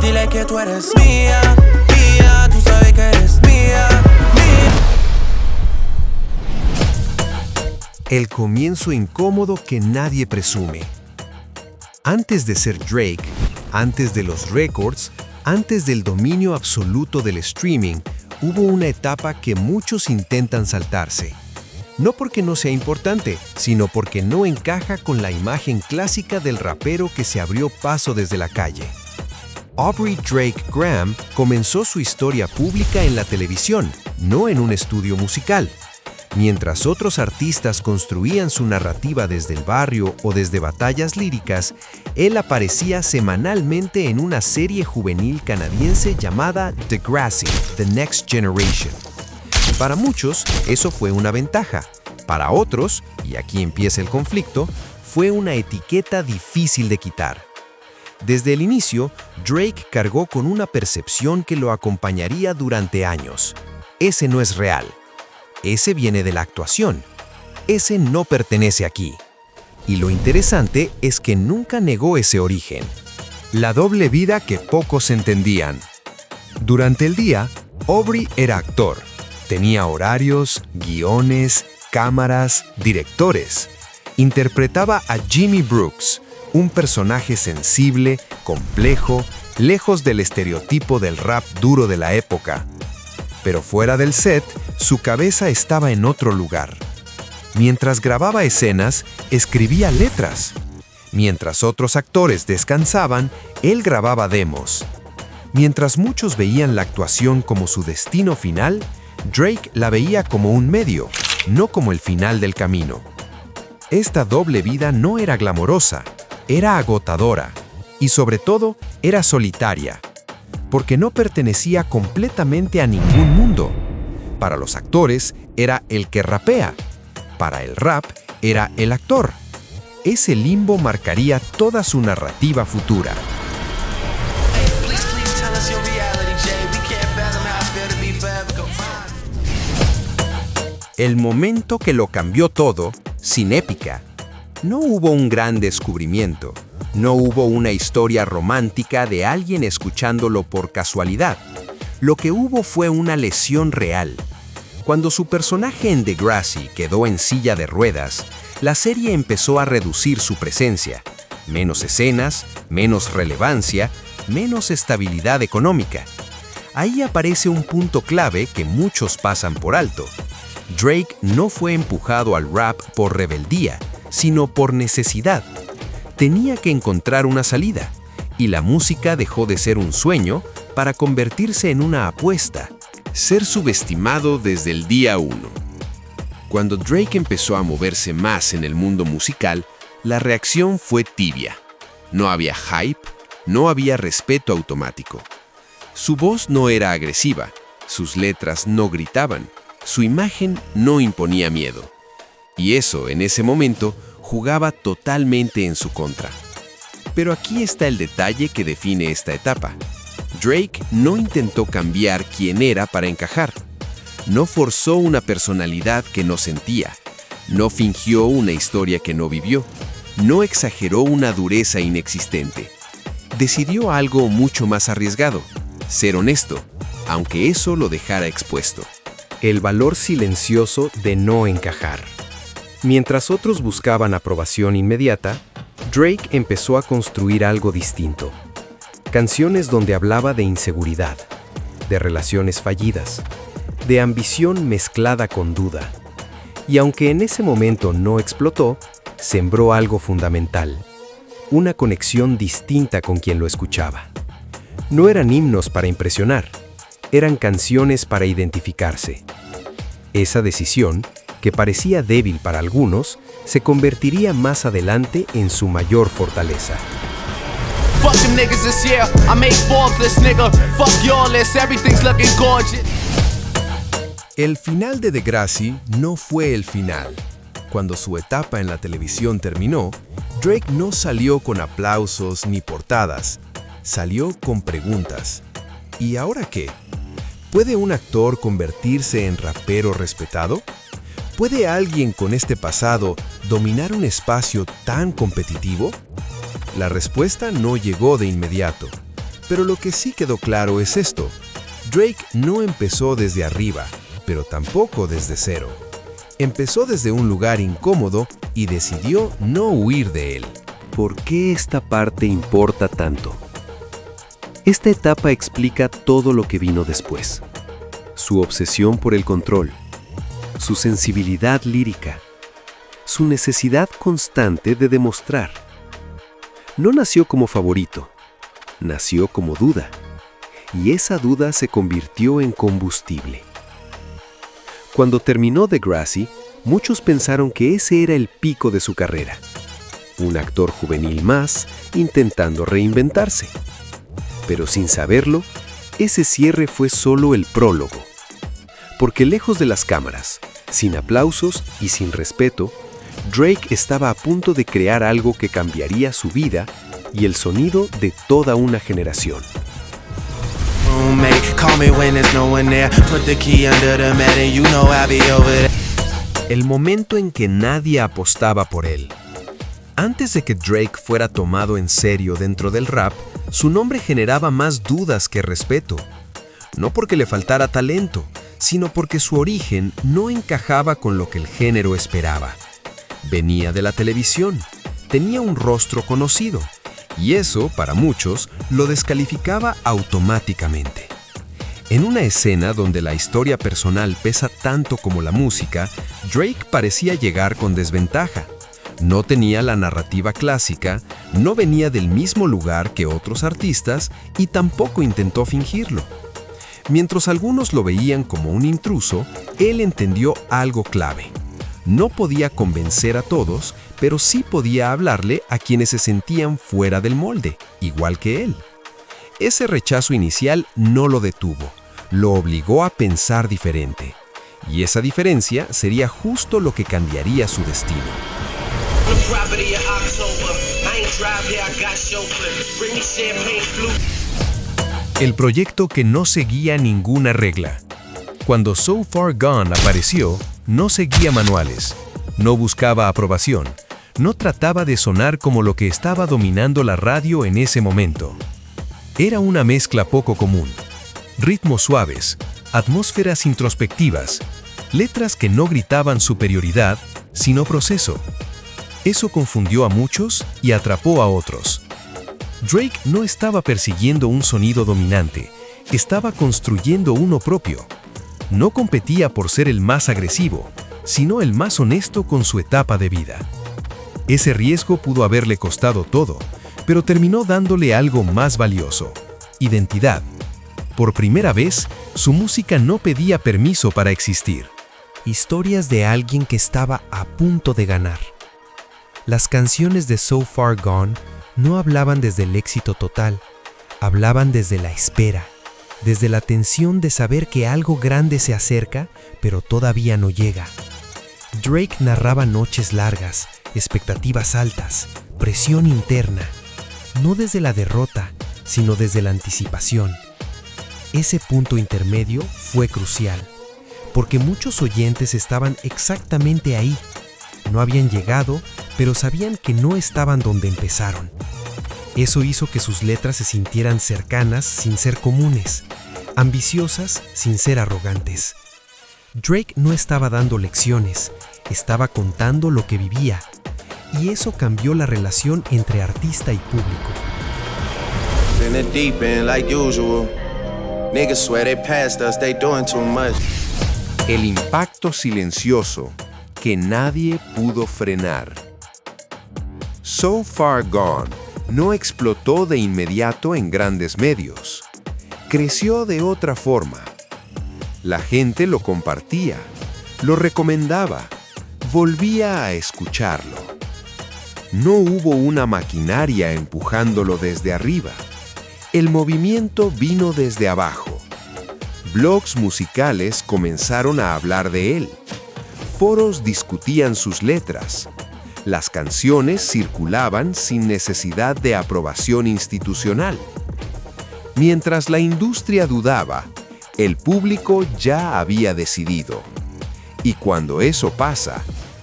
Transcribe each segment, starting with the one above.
Dile que tú eres mía, mía, tú sabes que eres mía, mía. El comienzo incómodo que nadie presume. Antes de ser Drake, antes de los récords, antes del dominio absoluto del streaming, hubo una etapa que muchos intentan saltarse. No porque no sea importante, sino porque no encaja con la imagen clásica del rapero que se abrió paso desde la calle. Aubrey Drake Graham comenzó su historia pública en la televisión, no en un estudio musical. Mientras otros artistas construían su narrativa desde el barrio o desde batallas líricas, él aparecía semanalmente en una serie juvenil canadiense llamada Degrassi, The Next Generation. Para muchos, eso fue una ventaja. Para otros, y aquí empieza el conflicto, fue una etiqueta difícil de quitar. Desde el inicio, Drake cargó con una percepción que lo acompañaría durante años. Ese no es real. Ese viene de la actuación. Ese no pertenece aquí. Y lo interesante es que nunca negó ese origen. La doble vida que pocos entendían. Durante el día, Aubrey era actor. Tenía horarios, guiones, cámaras, directores. Interpretaba a Jimmy Brooks, un personaje sensible, complejo, lejos del estereotipo del rap duro de la época. Pero fuera del set, su cabeza estaba en otro lugar. Mientras grababa escenas, escribía letras. Mientras otros actores descansaban, él grababa demos. Mientras muchos veían la actuación como su destino final, Drake la veía como un medio, no como el final del camino. Esta doble vida no era glamorosa, era agotadora y sobre todo era solitaria, porque no pertenecía completamente a ningún mundo. Para los actores era el que rapea, para el rap era el actor. Ese limbo marcaría toda su narrativa futura. El momento que lo cambió todo, sin épica. No hubo un gran descubrimiento, no hubo una historia romántica de alguien escuchándolo por casualidad. Lo que hubo fue una lesión real. Cuando su personaje en Degrassi quedó en silla de ruedas, la serie empezó a reducir su presencia. Menos escenas, menos relevancia, menos estabilidad económica. Ahí aparece un punto clave que muchos pasan por alto. Drake no fue empujado al rap por rebeldía, sino por necesidad. Tenía que encontrar una salida, y la música dejó de ser un sueño para convertirse en una apuesta, ser subestimado desde el día 1. Cuando Drake empezó a moverse más en el mundo musical, la reacción fue tibia. No había hype, no había respeto automático. Su voz no era agresiva, sus letras no gritaban, su imagen no imponía miedo. Y eso, en ese momento, jugaba totalmente en su contra. Pero aquí está el detalle que define esta etapa. Drake no intentó cambiar quién era para encajar. No forzó una personalidad que no sentía. No fingió una historia que no vivió. No exageró una dureza inexistente. Decidió algo mucho más arriesgado: ser honesto, aunque eso lo dejara expuesto. El valor silencioso de no encajar. Mientras otros buscaban aprobación inmediata, Drake empezó a construir algo distinto. Canciones donde hablaba de inseguridad, de relaciones fallidas, de ambición mezclada con duda. Y aunque en ese momento no explotó, sembró algo fundamental: una conexión distinta con quien lo escuchaba. No eran himnos para impresionar, eran canciones para identificarse. Esa decisión, que parecía débil para algunos, se convertiría más adelante en su mayor fortaleza. El final de Degrassi no fue el final. Cuando su etapa en la televisión terminó, Drake no salió con aplausos ni portadas, salió con preguntas. ¿Y ahora qué? ¿Puede un actor convertirse en rapero respetado? ¿Puede alguien con este pasado dominar un espacio tan competitivo? La respuesta no llegó de inmediato, Pero lo que sí quedó claro es esto: Drake no empezó desde arriba, pero tampoco desde cero. Empezó desde un lugar incómodo y decidió no huir de él. ¿Por qué esta parte importa tanto? Esta etapa explica todo lo que vino después. Su obsesión por el control, su sensibilidad lírica, su necesidad constante de demostrar. No nació como favorito, nació como duda, y esa duda se convirtió en combustible. Cuando terminó Degrassi, muchos pensaron que ese era el pico de su carrera. Un actor juvenil más intentando reinventarse. Pero sin saberlo, ese cierre fue solo el prólogo. Porque lejos de las cámaras, sin aplausos y sin respeto, Drake estaba a punto de crear algo que cambiaría su vida y el sonido de toda una generación. El momento en que nadie apostaba por él. Antes de que Drake fuera tomado en serio dentro del rap, su nombre generaba más dudas que respeto. No porque le faltara talento, sino porque su origen no encajaba con lo que el género esperaba. Venía de la televisión, tenía un rostro conocido, y eso, para muchos, lo descalificaba automáticamente. En una escena donde la historia personal pesa tanto como la música, Drake parecía llegar con desventaja. No tenía la narrativa clásica, no venía del mismo lugar que otros artistas y tampoco intentó fingirlo. Mientras algunos lo veían como un intruso, él entendió algo clave. No podía convencer a todos, pero sí podía hablarle a quienes se sentían fuera del molde, igual que él. Ese rechazo inicial no lo detuvo, lo obligó a pensar diferente. Y esa diferencia sería justo lo que cambiaría su destino. El proyecto que no seguía ninguna regla. Cuando So Far Gone apareció, no seguía manuales, no buscaba aprobación, no trataba de sonar como lo que estaba dominando la radio en ese momento. Era una mezcla poco común. Ritmos suaves, atmósferas introspectivas, letras que no gritaban superioridad, sino proceso. Eso confundió a muchos y atrapó a otros. Drake no estaba persiguiendo un sonido dominante, estaba construyendo uno propio. No competía por ser el más agresivo, sino el más honesto con su etapa de vida. Ese riesgo pudo haberle costado todo, pero terminó dándole algo más valioso: identidad. Por primera vez, su música no pedía permiso para existir. Historias de alguien que estaba a punto de ganar. Las canciones de So Far Gone no hablaban desde el éxito total, hablaban desde la espera, desde la tensión de saber que algo grande se acerca, pero todavía no llega. Drake narraba noches largas, expectativas altas, presión interna, no desde la derrota, sino desde la anticipación. Ese punto intermedio fue crucial, porque muchos oyentes estaban exactamente ahí. No habían llegado, pero sabían que no estaban donde empezaron. Eso hizo que sus letras se sintieran cercanas sin ser comunes, ambiciosas sin ser arrogantes. Drake no estaba dando lecciones, estaba contando lo que vivía, y eso cambió la relación entre artista y público. El impacto silencioso que nadie pudo frenar. So Far Gone no explotó de inmediato en grandes medios. Creció de otra forma. La gente lo compartía, lo recomendaba, volvía a escucharlo. No hubo una maquinaria empujándolo desde arriba. El movimiento vino desde abajo. Blogs musicales comenzaron a hablar de él. Foros discutían sus letras. Las canciones circulaban sin necesidad de aprobación institucional. Mientras la industria dudaba, el público ya había decidido. Y cuando eso pasa,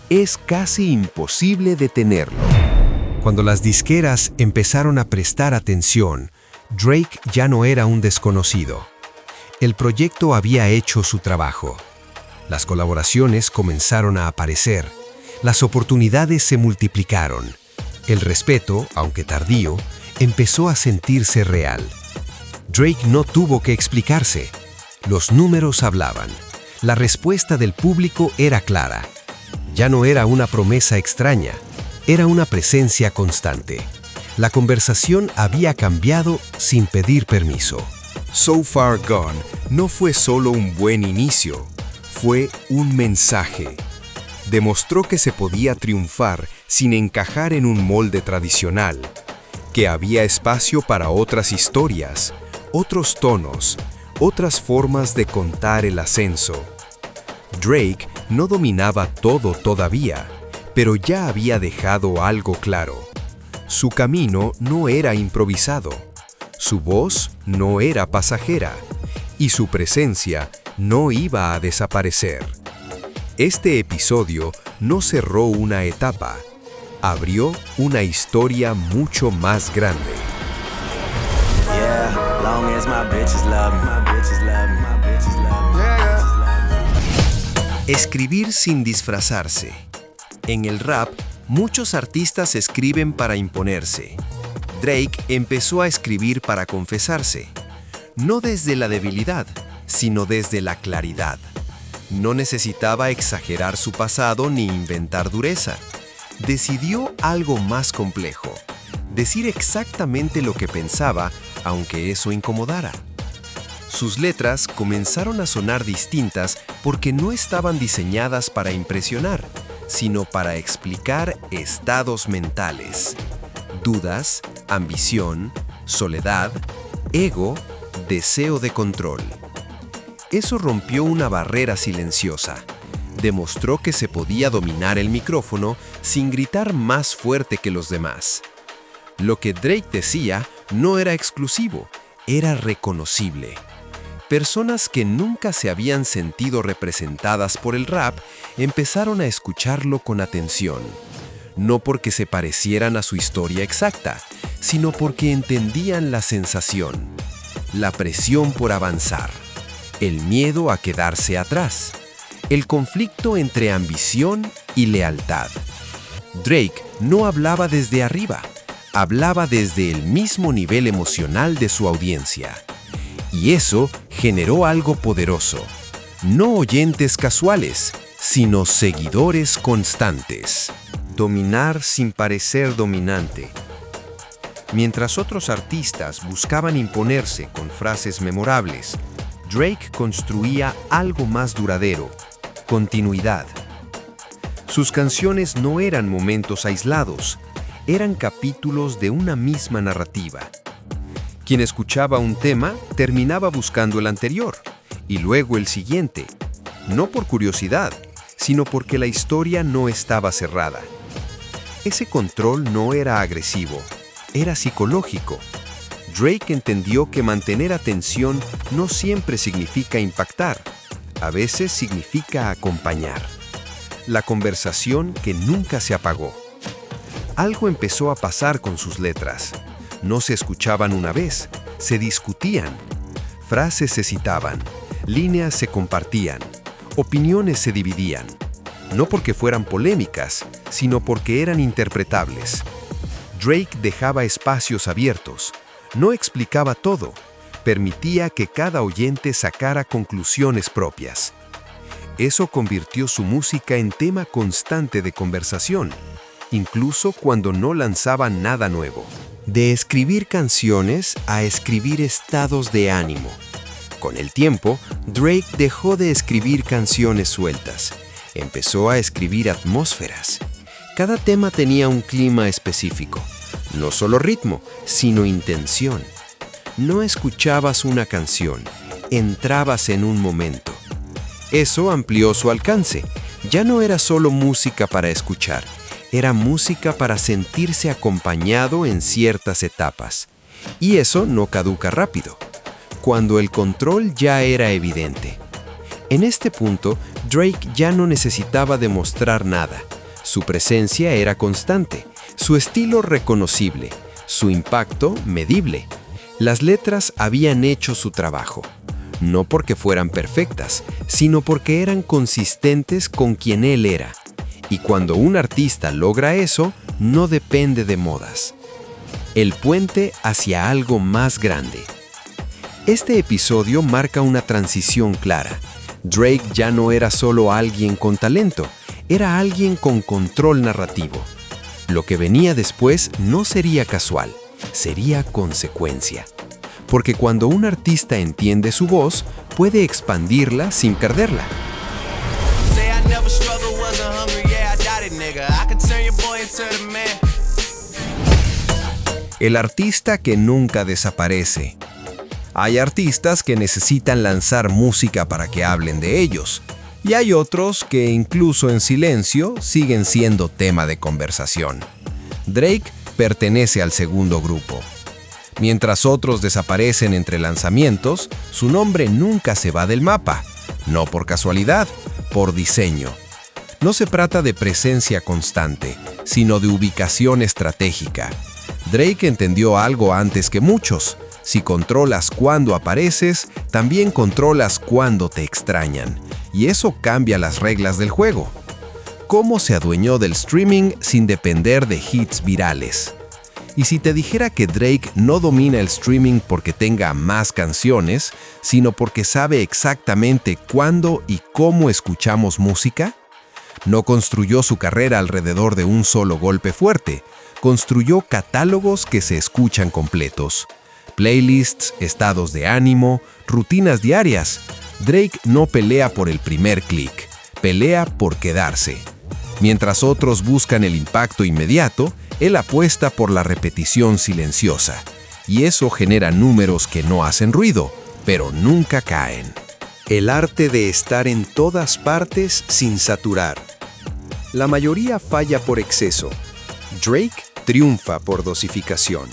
es casi imposible detenerlo. Cuando las disqueras empezaron a prestar atención, Drake ya no era un desconocido. El proyecto había hecho su trabajo. Las colaboraciones comenzaron a aparecer. Las oportunidades se multiplicaron. El respeto, aunque tardío, empezó a sentirse real. Drake no tuvo que explicarse. Los números hablaban. La respuesta del público era clara. Ya no era una promesa extraña, era una presencia constante. La conversación había cambiado sin pedir permiso. So Far Gone no fue solo un buen inicio, fue un mensaje. Demostró que se podía triunfar sin encajar en un molde tradicional, que había espacio para otras historias, otros tonos, otras formas de contar el ascenso. Drake no dominaba todo todavía, pero ya había dejado algo claro. Su camino no era improvisado, su voz no era pasajera y su presencia no iba a desaparecer. Este episodio no cerró una etapa, abrió una historia mucho más grande. Yeah, long as my bitches love me, my bitches love me, my bitches love me. Escribir sin disfrazarse. En el rap, muchos artistas escriben para imponerse. Drake empezó a escribir para confesarse. No desde la debilidad, sino desde la claridad. No necesitaba exagerar su pasado ni inventar dureza. Decidió algo más complejo. Decir exactamente lo que pensaba, aunque eso incomodara. Sus letras comenzaron a sonar distintas porque no estaban diseñadas para impresionar, sino para explicar estados mentales. Dudas, ambición, soledad, ego, deseo de control. Eso rompió una barrera silenciosa. Demostró que se podía dominar el micrófono sin gritar más fuerte que los demás. Lo que Drake decía no era exclusivo, era reconocible. Personas que nunca se habían sentido representadas por el rap empezaron a escucharlo con atención. No porque se parecieran a su historia exacta, sino porque entendían la sensación, la presión por avanzar, el miedo a quedarse atrás, el conflicto entre ambición y lealtad. Drake no hablaba desde arriba, hablaba desde el mismo nivel emocional de su audiencia. Y eso generó algo poderoso. No oyentes casuales, sino seguidores constantes. Dominar sin parecer dominante. Mientras otros artistas buscaban imponerse con frases memorables, Drake construía algo más duradero: continuidad. Sus canciones no eran momentos aislados, eran capítulos de una misma narrativa. Quien escuchaba un tema terminaba buscando el anterior y luego el siguiente, no por curiosidad, sino porque la historia no estaba cerrada. Ese control no era agresivo, era psicológico. Drake entendió que mantener atención no siempre significa impactar, a veces significa acompañar. La conversación que nunca se apagó. Algo empezó a pasar con sus letras. No se escuchaban una vez, se discutían. Frases se citaban, líneas se compartían, opiniones se dividían. No porque fueran polémicas, sino porque eran interpretables. Drake dejaba espacios abiertos, no explicaba todo, permitía que cada oyente sacara conclusiones propias. Eso convirtió su música en tema constante de conversación, incluso cuando no lanzaba nada nuevo. De escribir canciones a escribir estados de ánimo. Con el tiempo, Drake dejó de escribir canciones sueltas. Empezó a escribir atmósferas. Cada tema tenía un clima específico. No solo ritmo, sino intención. No escuchabas una canción, entrabas en un momento. Eso amplió su alcance. Ya no era solo música para escuchar. Era música para sentirse acompañado en ciertas etapas. Y eso no caduca rápido, cuando el control ya era evidente. En este punto, Drake ya no necesitaba demostrar nada. Su presencia era constante, su estilo reconocible, su impacto medible. Las letras habían hecho su trabajo, no porque fueran perfectas, sino porque eran consistentes con quien él era. Y cuando un artista logra eso, no depende de modas. El puente hacia algo más grande. Este episodio marca una transición clara. Drake ya no era solo alguien con talento, era alguien con control narrativo. Lo que venía después no sería casual, sería consecuencia. Porque cuando un artista entiende su voz, puede expandirla sin perderla. Say I never struggled, wasn't hungry, yeah, I got it, nigga. I could turn your boy into the man. El artista que nunca desaparece. Hay artistas que necesitan lanzar música para que hablen de ellos, y hay otros que incluso en silencio siguen siendo tema de conversación. Drake pertenece al segundo grupo. Mientras otros desaparecen entre lanzamientos, su nombre nunca se va del mapa, no por casualidad, por diseño. No se trata de presencia constante, sino de ubicación estratégica. Drake entendió algo antes que muchos. Si controlas cuándo apareces, también controlas cuándo te extrañan. Y eso cambia las reglas del juego. ¿Cómo se adueñó del streaming sin depender de hits virales? Y si te dijera que Drake no domina el streaming porque tenga más canciones, sino porque sabe exactamente cuándo y cómo escuchamos música? No construyó su carrera alrededor de un solo golpe fuerte. Construyó catálogos que se escuchan completos. Playlists, estados de ánimo, rutinas diarias. Drake no pelea por el primer clic, pelea por quedarse. Mientras otros buscan el impacto inmediato, él apuesta por la repetición silenciosa. Y eso genera números que no hacen ruido, pero nunca caen. El arte de estar en todas partes sin saturar. La mayoría falla por exceso. Drake triunfa por dosificación.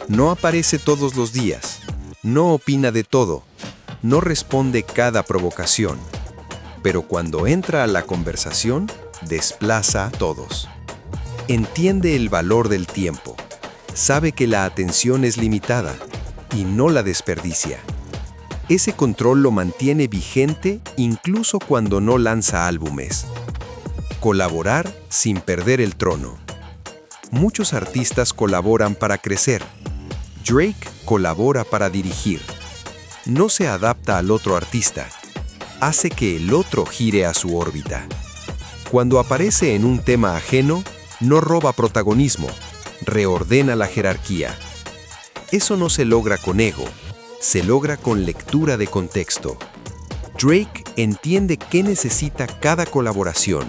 No aparece todos los días, no opina de todo, no responde cada provocación, pero cuando entra a la conversación, desplaza a todos. Entiende el valor del tiempo, sabe que la atención es limitada y no la desperdicia. Ese control lo mantiene vigente incluso cuando no lanza álbumes. Colaborar sin perder el trono. Muchos artistas colaboran para crecer. Drake colabora para dirigir. No se adapta al otro artista, hace que el otro gire a su órbita. Cuando aparece en un tema ajeno, no roba protagonismo, reordena la jerarquía. Eso no se logra con ego, se logra con lectura de contexto. Drake entiende qué necesita cada colaboración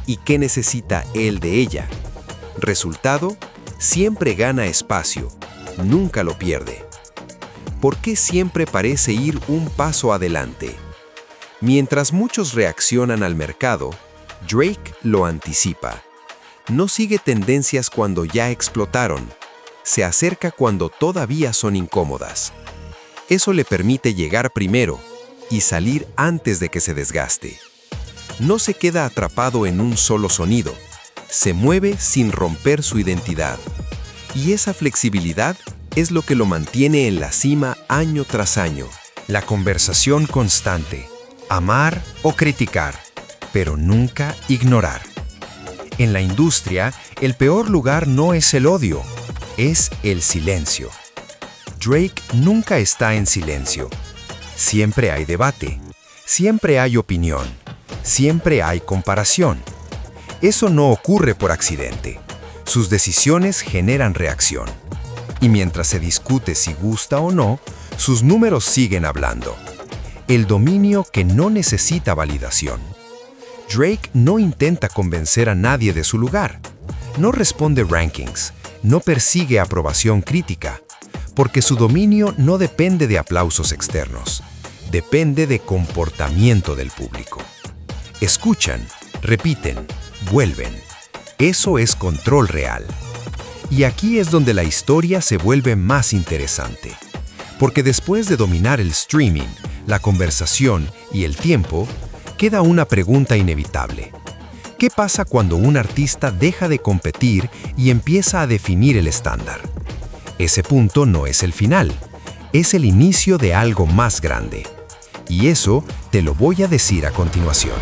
y qué necesita él de ella. Resultado, siempre gana espacio, nunca lo pierde. ¿Por qué siempre parece ir un paso adelante? Mientras muchos reaccionan al mercado, Drake lo anticipa. No sigue tendencias cuando ya explotaron, se acerca cuando todavía son incómodas. Eso le permite llegar primero y salir antes de que se desgaste. No se queda atrapado en un solo sonido, se mueve sin romper su identidad. Y esa flexibilidad es lo que lo mantiene en la cima año tras año. La conversación constante, amar o criticar, pero nunca ignorar. En la industria, el peor lugar no es el odio, es el silencio. Drake nunca está en silencio. Siempre hay debate, siempre hay opinión, siempre hay comparación. Eso no ocurre por accidente. Sus decisiones generan reacción. Y mientras se discute si gusta o no, sus números siguen hablando. El dominio que no necesita validación. Drake no intenta convencer a nadie de su lugar. No responde rankings. No persigue aprobación crítica. Porque su dominio no depende de aplausos externos. Depende de comportamiento del público. Escuchan, repiten, vuelven. Eso es control real. Y aquí es donde la historia se vuelve más interesante. Porque después de dominar el streaming, la conversación y el tiempo, queda una pregunta inevitable. ¿Qué pasa cuando un artista deja de competir y empieza a definir el estándar? Ese punto no es el final, es el inicio de algo más grande. Y eso te lo voy a decir a continuación.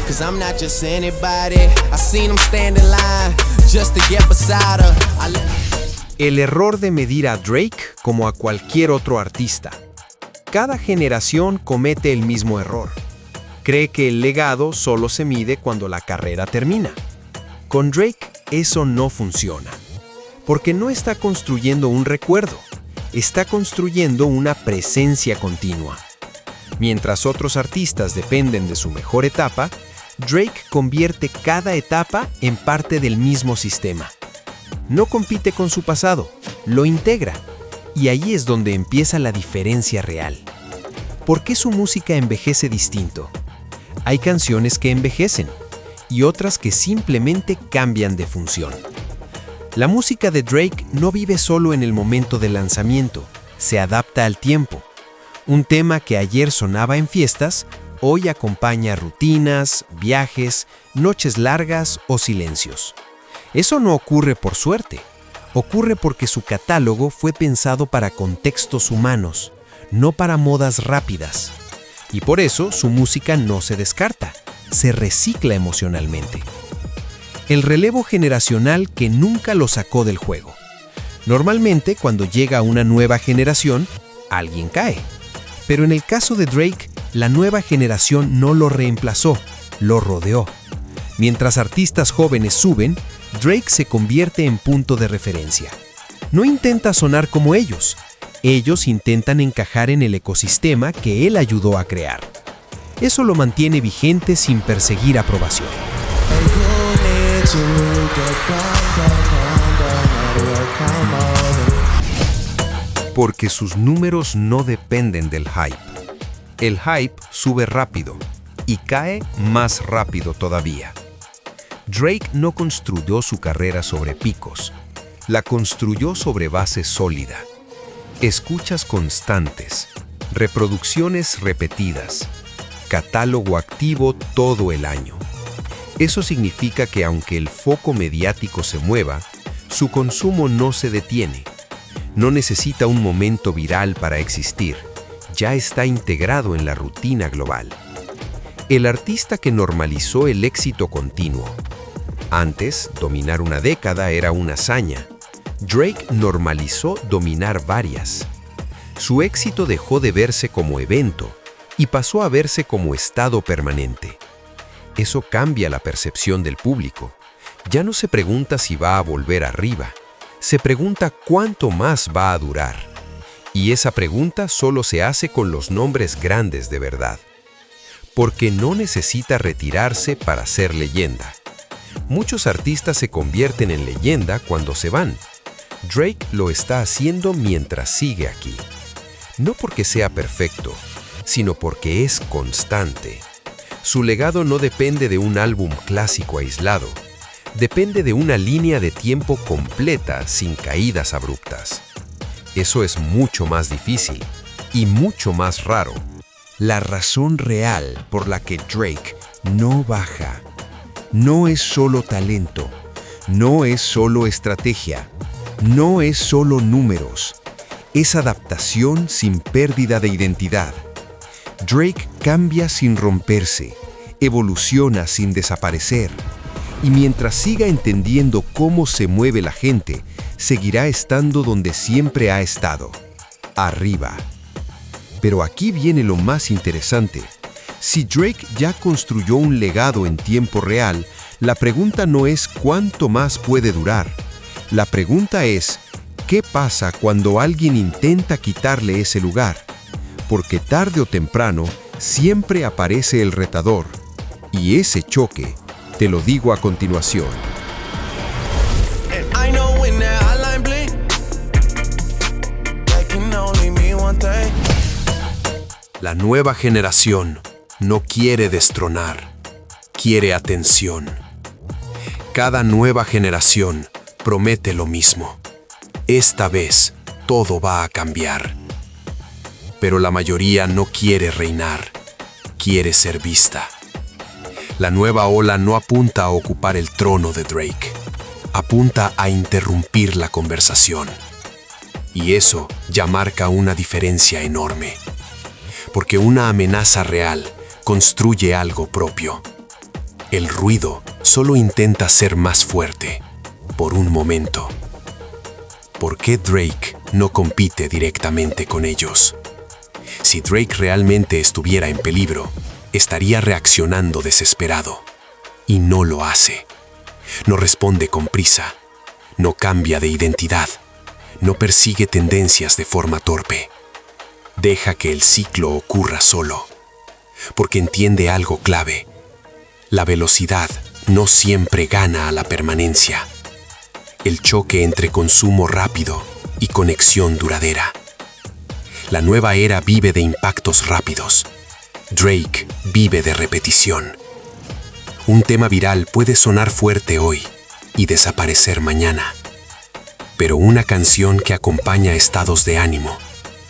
Cause I'm not just anybody. I seen him stand in line just to get beside her. El error de medir a Drake como a cualquier otro artista. Cada generación comete el mismo error. Cree que el legado solo se mide cuando la carrera termina. Con Drake eso no funciona, porque no está construyendo un recuerdo, está construyendo una presencia continua. Mientras otros artistas dependen de su mejor etapa, Drake convierte cada etapa en parte del mismo sistema. No compite con su pasado, lo integra, y ahí es donde empieza la diferencia real. ¿Por qué su música envejece distinto? Hay canciones que envejecen, y otras que simplemente cambian de función. La música de Drake no vive solo en el momento del lanzamiento, se adapta al tiempo. Un tema que ayer sonaba en fiestas, hoy acompaña rutinas, viajes, noches largas o silencios. Eso no ocurre por suerte, ocurre porque su catálogo fue pensado para contextos humanos, no para modas rápidas. Y por eso su música no se descarta, se recicla emocionalmente. El relevo generacional que nunca lo sacó del juego. Normalmente, cuando llega una nueva generación, alguien cae. Pero en el caso de Drake, la nueva generación no lo reemplazó, lo rodeó. Mientras artistas jóvenes suben, Drake se convierte en punto de referencia. No intenta sonar como ellos intentan encajar en el ecosistema que él ayudó a crear. Eso lo mantiene vigente sin perseguir aprobación. Porque sus números no dependen del hype. El hype sube rápido y cae más rápido todavía. Drake no construyó su carrera sobre picos, la construyó sobre base sólida. Escuchas constantes, reproducciones repetidas, catálogo activo todo el año. Eso significa que aunque el foco mediático se mueva, su consumo no se detiene. No necesita un momento viral para existir, ya está integrado en la rutina global. El artista que normalizó el éxito continuo. Antes, dominar una década era una hazaña. Drake normalizó dominar varias. Su éxito dejó de verse como evento y pasó a verse como estado permanente. Eso cambia la percepción del público. Ya no se pregunta si va a volver arriba, se pregunta cuánto más va a durar. Y esa pregunta solo se hace con los nombres grandes de verdad. Porque no necesita retirarse para ser leyenda. Muchos artistas se convierten en leyenda cuando se van. Drake lo está haciendo mientras sigue aquí. No porque sea perfecto, sino porque es constante. Su legado no depende de un álbum clásico aislado. Depende de una línea de tiempo completa sin caídas abruptas. Eso es mucho más difícil y mucho más raro. La razón real por la que Drake no baja no es solo talento, no es solo estrategia, no es solo números, es adaptación sin pérdida de identidad. Drake cambia sin romperse, evoluciona sin desaparecer, y mientras siga entendiendo cómo se mueve la gente, seguirá estando donde siempre ha estado, arriba. Pero aquí viene lo más interesante. Si Drake ya construyó un legado en tiempo real, la pregunta no es cuánto más puede durar. La pregunta es, ¿qué pasa cuando alguien intenta quitarle ese lugar? Porque tarde o temprano siempre aparece el retador. Y ese choque, te lo digo a continuación. I know when that hotline blink, that can only mean one thing. La nueva generación no quiere destronar, quiere atención. Cada nueva generación promete lo mismo. Esta vez todo va a cambiar. Pero la mayoría no quiere reinar, quiere ser vista. La nueva ola no apunta a ocupar el trono de Drake, apunta a interrumpir la conversación. Y eso ya marca una diferencia enorme. Porque una amenaza real construye algo propio. El ruido solo intenta ser más fuerte, por un momento. ¿Por qué Drake no compite directamente con ellos? Si Drake realmente estuviera en peligro, estaría reaccionando desesperado. Y no lo hace. No responde con prisa. No cambia de identidad. No persigue tendencias de forma torpe. Deja que el ciclo ocurra solo. Porque entiende algo clave. La velocidad no siempre gana a la permanencia. El choque entre consumo rápido y conexión duradera. La nueva era vive de impactos rápidos. Drake vive de repetición. Un tema viral puede sonar fuerte hoy y desaparecer mañana. Pero una canción que acompaña estados de ánimo,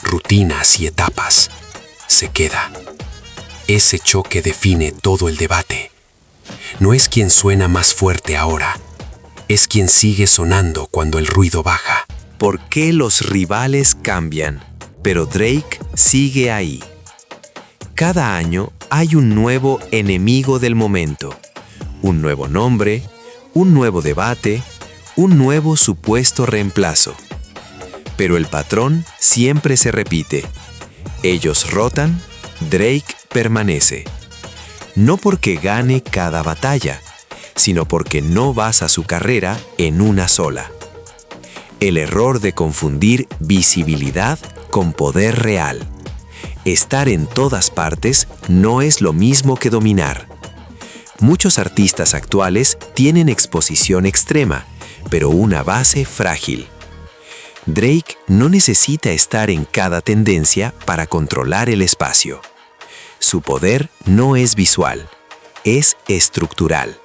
rutinas y etapas, se queda. Ese choque define todo el debate. No es quien suena más fuerte ahora, es quien sigue sonando cuando el ruido baja. ¿Por qué los rivales cambian, pero Drake sigue ahí? Cada año hay un nuevo enemigo del momento, un nuevo nombre, un nuevo debate, un nuevo supuesto reemplazo. Pero el patrón siempre se repite. Ellos rotan, Drake permanece. No porque gane cada batalla, sino porque no basa su carrera en una sola. El error de confundir visibilidad con poder real. Estar en todas partes no es lo mismo que dominar. Muchos artistas actuales tienen exposición extrema, pero una base frágil. Drake no necesita estar en cada tendencia para controlar el espacio. Su poder no es visual, es estructural.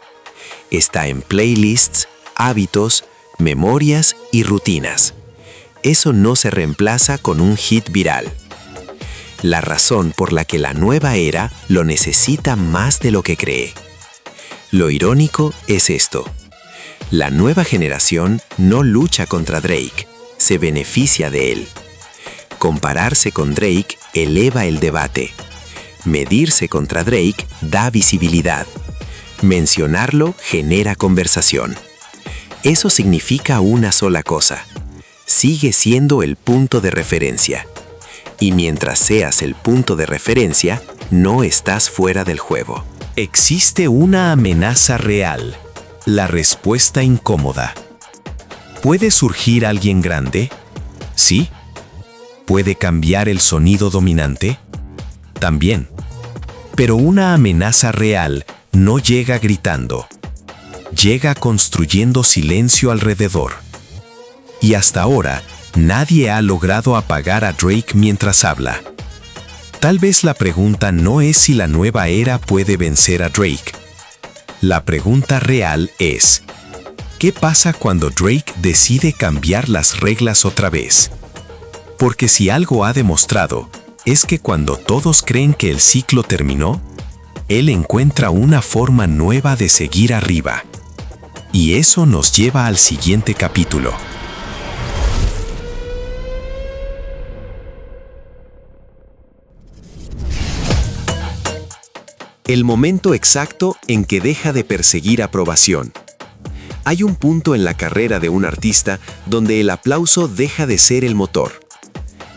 Está en playlists, hábitos, memorias y rutinas. Eso no se reemplaza con un hit viral. La razón por la que la nueva era lo necesita más de lo que cree. Lo irónico es esto. La nueva generación no lucha contra Drake, se beneficia de él. Compararse con Drake eleva el debate. Medirse contra Drake da visibilidad. Mencionarlo genera conversación. Eso significa una sola cosa. Sigue siendo el punto de referencia. Y mientras seas el punto de referencia, no estás fuera del juego. Existe una amenaza real. La respuesta incómoda. ¿Puede surgir alguien grande? Sí. ¿Puede cambiar el sonido dominante? También. Pero una amenaza real no llega gritando. Llega construyendo silencio alrededor. Y hasta ahora, nadie ha logrado apagar a Drake mientras habla. Tal vez la pregunta no es si la nueva era puede vencer a Drake. La pregunta real es, ¿qué pasa cuando Drake decide cambiar las reglas otra vez? Porque si algo ha demostrado, es que cuando todos creen que el ciclo terminó, él encuentra una forma nueva de seguir arriba. Y eso nos lleva al siguiente capítulo. El momento exacto en que deja de perseguir aprobación. Hay un punto en la carrera de un artista donde el aplauso deja de ser el motor.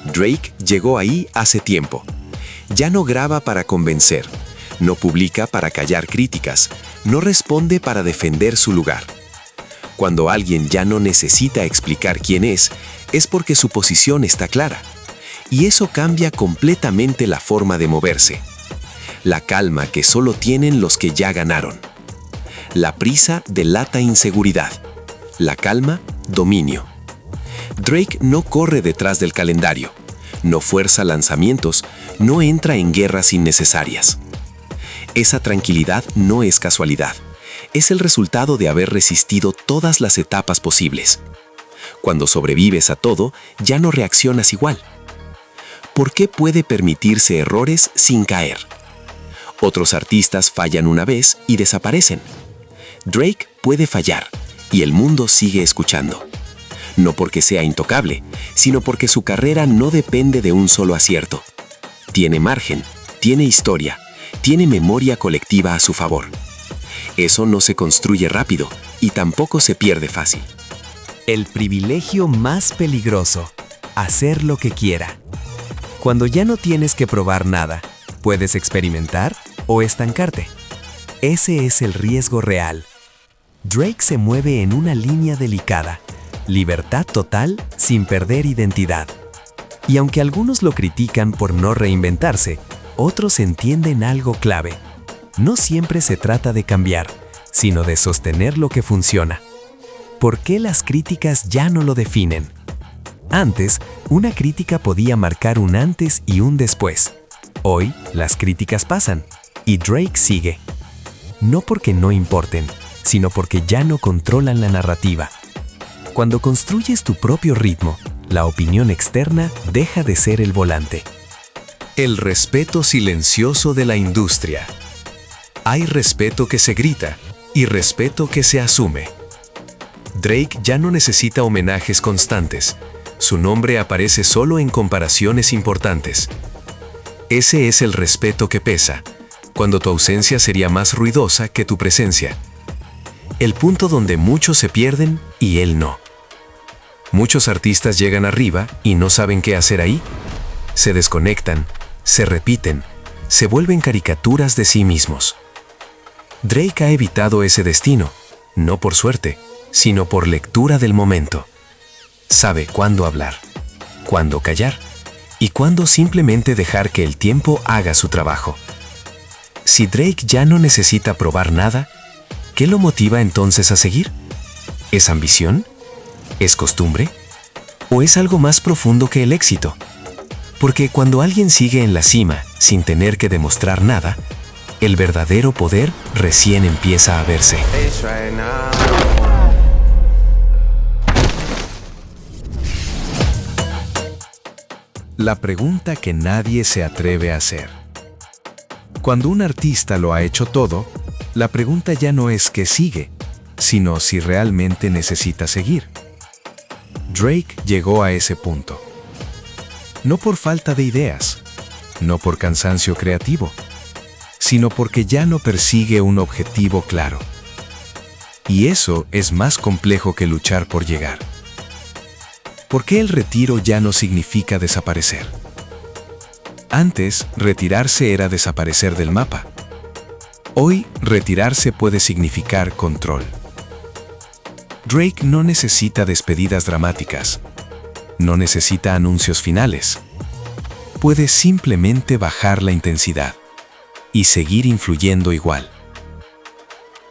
Drake llegó ahí hace tiempo. Ya no graba para convencer, no publica para callar críticas, no responde para defender su lugar. Cuando alguien ya no necesita explicar quién es porque su posición está clara. Y eso cambia completamente la forma de moverse. La calma que solo tienen los que ya ganaron. La prisa delata inseguridad. La calma, dominio. Drake no corre detrás del calendario, no fuerza lanzamientos, no entra en guerras innecesarias. Esa tranquilidad no es casualidad, es el resultado de haber resistido todas las etapas posibles. Cuando sobrevives a todo, ya no reaccionas igual. ¿Por qué puede permitirse errores sin caer? Otros artistas fallan una vez y desaparecen. Drake puede fallar y el mundo sigue escuchando. No porque sea intocable, sino porque su carrera no depende de un solo acierto. Tiene margen, tiene historia, tiene memoria colectiva a su favor. Eso no se construye rápido y tampoco se pierde fácil. El privilegio más peligroso: hacer lo que quiera. Cuando ya no tienes que probar nada, puedes experimentar o estancarte. Ese es el riesgo real. Drake se mueve en una línea delicada: libertad total sin perder identidad. Y aunque algunos lo critican por no reinventarse, otros entienden algo clave. No siempre se trata de cambiar, sino de sostener lo que funciona. ¿Por qué las críticas ya no lo definen? Antes, una crítica podía marcar un antes y un después. Hoy, las críticas pasan, y Drake sigue. No porque no importen, sino porque ya no controlan la narrativa. Cuando construyes tu propio ritmo, la opinión externa deja de ser el volante. El respeto silencioso de la industria. Hay respeto que se grita y respeto que se asume. Drake ya no necesita homenajes constantes. Su nombre aparece solo en comparaciones importantes. Ese es el respeto que pesa, cuando tu ausencia sería más ruidosa que tu presencia. El punto donde muchos se pierden y él no. Muchos artistas llegan arriba y no saben qué hacer ahí. Se desconectan, se repiten, se vuelven caricaturas de sí mismos. Drake ha evitado ese destino, no por suerte, sino por lectura del momento. Sabe cuándo hablar, cuándo callar y cuándo simplemente dejar que el tiempo haga su trabajo. Si Drake ya no necesita probar nada, ¿qué lo motiva entonces a seguir? ¿Es ambición? ¿Es costumbre? ¿O es algo más profundo que el éxito? Porque cuando alguien sigue en la cima sin tener que demostrar nada, el verdadero poder recién empieza a verse. La pregunta que nadie se atreve a hacer. Cuando un artista lo ha hecho todo, la pregunta ya no es qué sigue, sino si realmente necesita seguir. Drake llegó a ese punto. No por falta de ideas, no por cansancio creativo, sino porque ya no persigue un objetivo claro. Y eso es más complejo que luchar por llegar. ¿Por qué el retiro ya no significa desaparecer? Antes, retirarse era desaparecer del mapa. Hoy, retirarse puede significar control. Drake no necesita despedidas dramáticas. No necesita anuncios finales. Puede simplemente bajar la intensidad y seguir influyendo igual.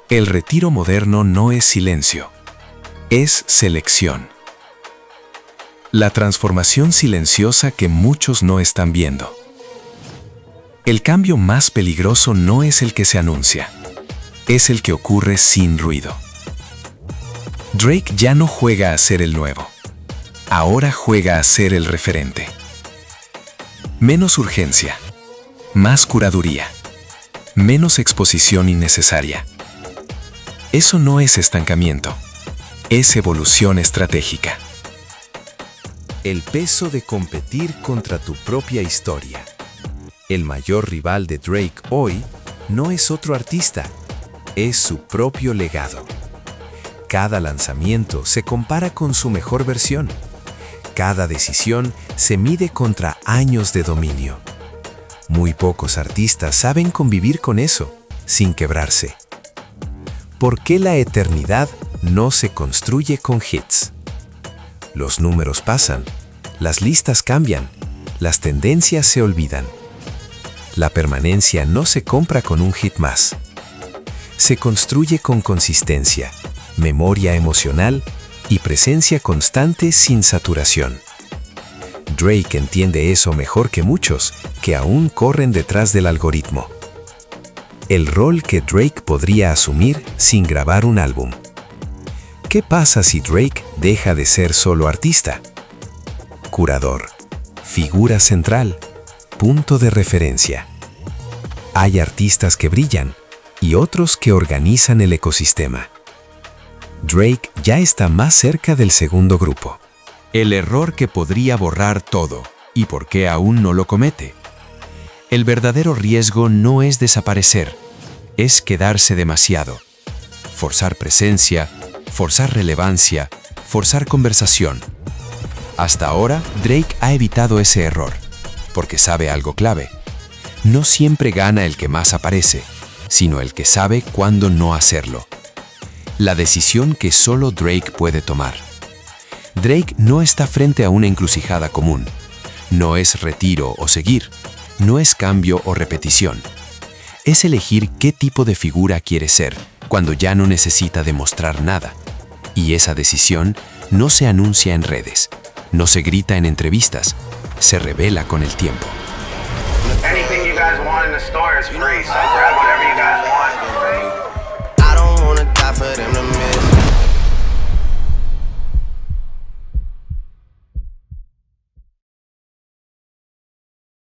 El retiro moderno no es silencio, es selección. La transformación silenciosa que muchos no están viendo. El cambio más peligroso no es el que se anuncia, es el que ocurre sin ruido. Drake ya no juega a ser el nuevo, ahora juega a ser el referente. Menos urgencia, más curaduría, menos exposición innecesaria. Eso no es estancamiento, es evolución estratégica. El peso de competir contra tu propia historia. El mayor rival de Drake hoy no es otro artista, es su propio legado. Cada lanzamiento se compara con su mejor versión. Cada decisión se mide contra años de dominio. Muy pocos artistas saben convivir con eso, sin quebrarse. ¿Por qué la eternidad no se construye con hits? Los números pasan, las listas cambian, las tendencias se olvidan. La permanencia no se compra con un hit más. Se construye con consistencia, memoria emocional y presencia constante sin saturación. Drake entiende eso mejor que muchos que aún corren detrás del algoritmo. El rol que Drake podría asumir sin grabar un álbum. ¿Qué pasa si Drake deja de ser solo artista? Curador, figura central, punto de referencia. Hay artistas que brillan y otros que organizan el ecosistema. Drake ya está más cerca del segundo grupo. El error que podría borrar todo, y por qué aún no lo comete. El verdadero riesgo no es desaparecer, es quedarse demasiado. Forzar presencia, forzar relevancia, forzar conversación. Hasta ahora, Drake ha evitado ese error, porque sabe algo clave. No siempre gana el que más aparece, sino el que sabe cuándo no hacerlo. La decisión que solo Drake puede tomar. Drake no está frente a una encrucijada común. No es retiro o seguir. No es cambio o repetición. Es elegir qué tipo de figura quiere ser cuando ya no necesita demostrar nada. Y esa decisión no se anuncia en redes, no se grita en entrevistas, se revela con el tiempo. Anything you guys want in the store is free, so grab whatever you guys want. I don't wanna die for them to